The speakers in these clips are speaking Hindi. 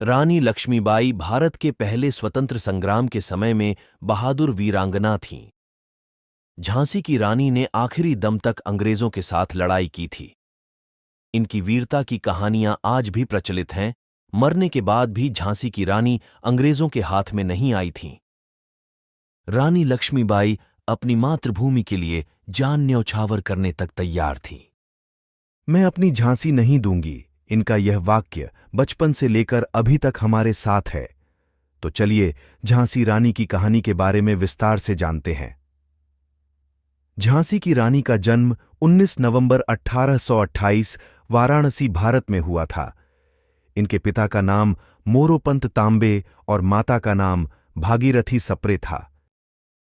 रानी लक्ष्मीबाई भारत के पहले स्वतंत्र संग्राम के समय में बहादुर वीरांगना थीं। झांसी की रानी ने आखिरी दम तक अंग्रेजों के साथ लड़ाई की थी। इनकी वीरता की कहानियां आज भी प्रचलित हैं। मरने के बाद भी झांसी की रानी अंग्रेजों के हाथ में नहीं आई थीं। रानी लक्ष्मीबाई अपनी मातृभूमि के लिए जान न्यौछावर करने तक तैयार थीं। मैं अपनी झांसी नहीं दूंगी, इनका यह वाक्य बचपन से लेकर अभी तक हमारे साथ है। तो चलिए झांसी रानी की कहानी के बारे में विस्तार से जानते हैं। झांसी की रानी का जन्म 19 नवंबर 1828 वाराणसी, भारत में हुआ था। इनके पिता का नाम मोरोपंत तांबे और माता का नाम भागीरथी सप्रे था।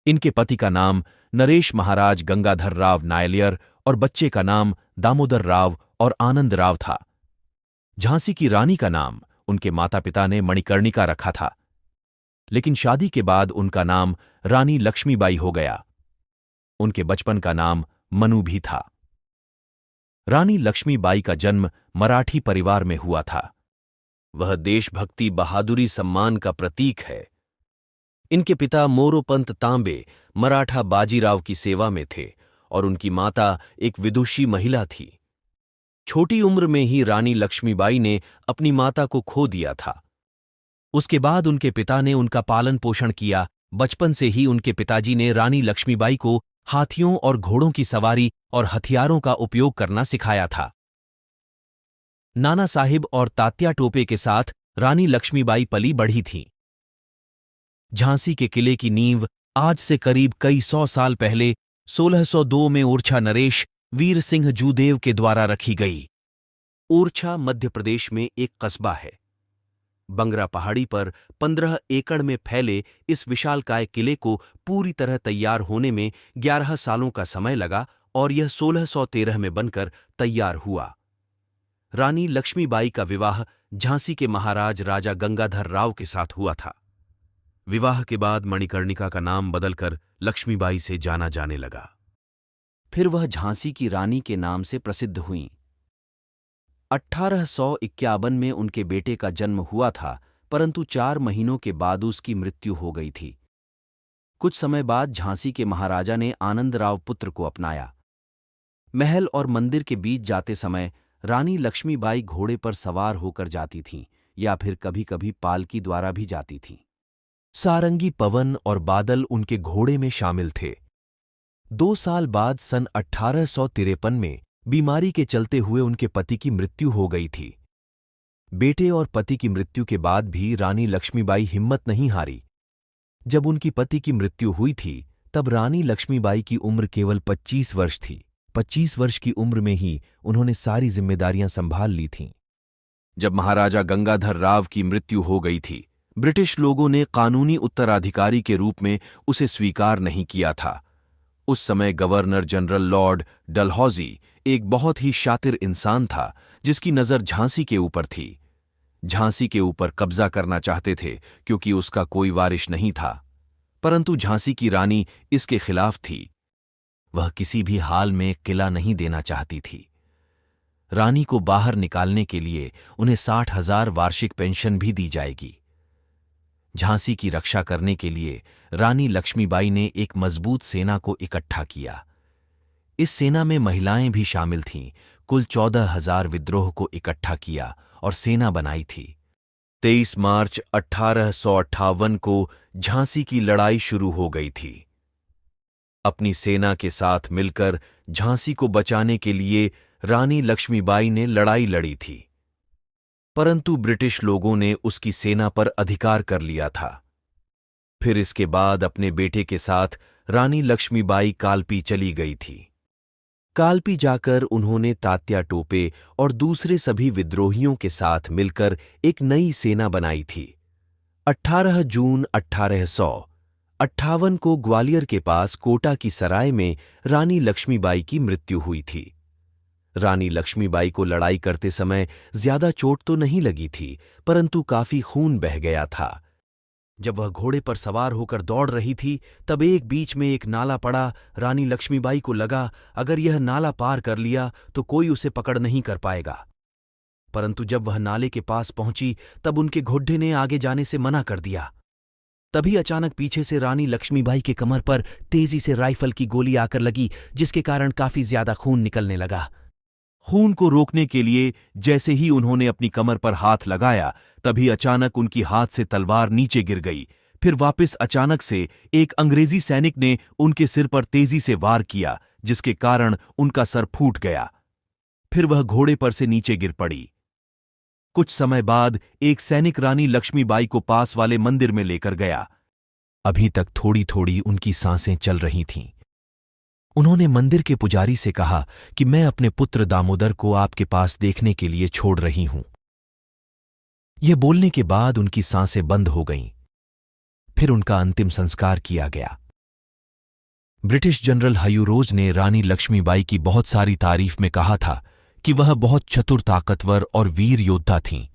इनके पति का नाम नरेश महाराज गंगाधर राव नायलियर और बच्चे का नाम दामोदर राव और आनंद राव था। झांसी की रानी का नाम उनके माता पिता ने मणिकर्णिका रखा था, लेकिन शादी के बाद उनका नाम रानी लक्ष्मीबाई हो गया। उनके बचपन का नाम मनु भी था। रानी लक्ष्मीबाई का जन्म मराठी परिवार में हुआ था। वह देशभक्ति, बहादुरी, सम्मान का प्रतीक है। इनके पिता मोरोपंत तांबे मराठा बाजीराव की सेवा में थे और उनकी माता एक विदुषी महिला थी। छोटी उम्र में ही रानी लक्ष्मीबाई ने अपनी माता को खो दिया था। उसके बाद उनके पिता ने उनका पालन पोषण किया। बचपन से ही उनके पिताजी ने रानी लक्ष्मीबाई को हाथियों और घोड़ों की सवारी और हथियारों का उपयोग करना सिखाया था। नाना साहिब और तात्या टोपे के साथ रानी लक्ष्मीबाई पली बढ़ी थीं। झांसी के किले की नींव आज से करीब कई 100 साल पहले 1602 में ओरछा नरेश वीर सिंह जूदेव के द्वारा रखी गई। ओरछा मध्य प्रदेश में एक कस्बा है। बंगरा पहाड़ी पर 15 एकड़ में फैले इस विशालकाय किले को पूरी तरह तैयार होने में 11 सालों का समय लगा और यह 1613 में बनकर तैयार हुआ। रानी लक्ष्मीबाई का विवाह झांसी के महाराज राजा गंगाधर राव के साथ हुआ था। विवाह के बाद मणिकर्णिका का नाम बदलकर लक्ष्मीबाई से जाना जाने लगा। फिर वह झांसी की रानी के नाम से प्रसिद्ध हुईं। 1851 में उनके बेटे का जन्म हुआ था, परंतु 4 महीनों के बाद उसकी मृत्यु हो गई थी। कुछ समय बाद झांसी के महाराजा ने आनंदराव पुत्र को अपनाया। महल और मंदिर के बीच जाते समय रानी लक्ष्मीबाई घोड़े पर सवार होकर जाती थीं या फिर कभी-कभी पालकी द्वारा भी जाती थीं। सारंगी, पवन और बादल उनके घोड़े में शामिल थे। 2 साल बाद सन 1853 में बीमारी के चलते हुए उनके पति की मृत्यु हो गई थी। बेटे और पति की मृत्यु के बाद भी रानी लक्ष्मीबाई हिम्मत नहीं हारी। जब उनकी पति की मृत्यु हुई थी, तब रानी लक्ष्मीबाई की उम्र केवल 25 वर्ष थी। 25 वर्ष की उम्र में ही उन्होंने सारी जिम्मेदारियां संभाल ली थीं। जब महाराजा गंगाधर राव की मृत्यु हो गई थी, ब्रिटिश लोगों ने कानूनी उत्तराधिकारी के रूप में उसे स्वीकार नहीं किया था। उस समय गवर्नर जनरल लॉर्ड डलहौजी एक बहुत ही शातिर इंसान था, जिसकी नज़र झांसी के ऊपर थी। झांसी के ऊपर कब्जा करना चाहते थे क्योंकि उसका कोई वारिश नहीं था, परंतु झांसी की रानी इसके खिलाफ थी। वह किसी भी हाल में किला नहीं देना चाहती थी। रानी को बाहर निकालने के लिए उन्हें 60,000 वार्षिक पेंशन भी दी जाएगी। झांसी की रक्षा करने के लिए रानी लक्ष्मीबाई ने एक मजबूत सेना को इकट्ठा किया। इस सेना में महिलाएं भी शामिल थीं। कुल 14,000 विद्रोह को इकट्ठा किया और सेना बनाई थी। 23 मार्च 1858 को झांसी की लड़ाई शुरू हो गई थी। अपनी सेना के साथ मिलकर झांसी को बचाने के लिए रानी लक्ष्मीबाई ने लड़ाई लड़ी थी, परंतु ब्रिटिश लोगों ने उसकी सेना पर अधिकार कर लिया था। फिर इसके बाद अपने बेटे के साथ रानी लक्ष्मीबाई कालपी चली गई थी। कालपी जाकर उन्होंने तात्या टोपे और दूसरे सभी विद्रोहियों के साथ मिलकर एक नई सेना बनाई थी। 18 जून 1858 को ग्वालियर के पास कोटा की सराय में रानी लक्ष्मीबाई की मृत्यु हुई थी। रानी लक्ष्मीबाई को लड़ाई करते समय ज्यादा चोट तो नहीं लगी थी, परंतु काफी खून बह गया था। जब वह घोड़े पर सवार होकर दौड़ रही थी, तब एक बीच में एक नाला पड़ा। रानी लक्ष्मीबाई को लगा, अगर यह नाला पार कर लिया तो कोई उसे पकड़ नहीं कर पाएगा। परंतु जब वह नाले के पास पहुंची तब उनके घोड़े ने आगे जाने से मना कर दिया। तभी अचानक पीछे से रानी लक्ष्मीबाई के कमर पर तेजी से राइफल की गोली आकर लगी, जिसके कारण काफी ज्यादा खून निकलने लगा। खून को रोकने के लिए जैसे ही उन्होंने अपनी कमर पर हाथ लगाया, तभी अचानक उनकी हाथ से तलवार नीचे गिर गई। फिर वापस अचानक से एक अंग्रेजी सैनिक ने उनके सिर पर तेजी से वार किया, जिसके कारण उनका सर फूट गया। फिर वह घोड़े पर से नीचे गिर पड़ी। कुछ समय बाद एक सैनिक रानी लक्ष्मीबाई को पास वाले मंदिर में लेकर गया। अभी तक थोड़ी थोड़ी उनकी सांसें चल रही थीं। उन्होंने मंदिर के पुजारी से कहा कि मैं अपने पुत्र दामोदर को आपके पास देखने के लिए छोड़ रही हूं। यह बोलने के बाद उनकी सांसें बंद हो गईं। फिर उनका अंतिम संस्कार किया गया। ब्रिटिश जनरल हयूरोज ने रानी लक्ष्मीबाई की बहुत सारी तारीफ में कहा था कि वह बहुत चतुर, ताकतवर और वीर योद्धा थीं।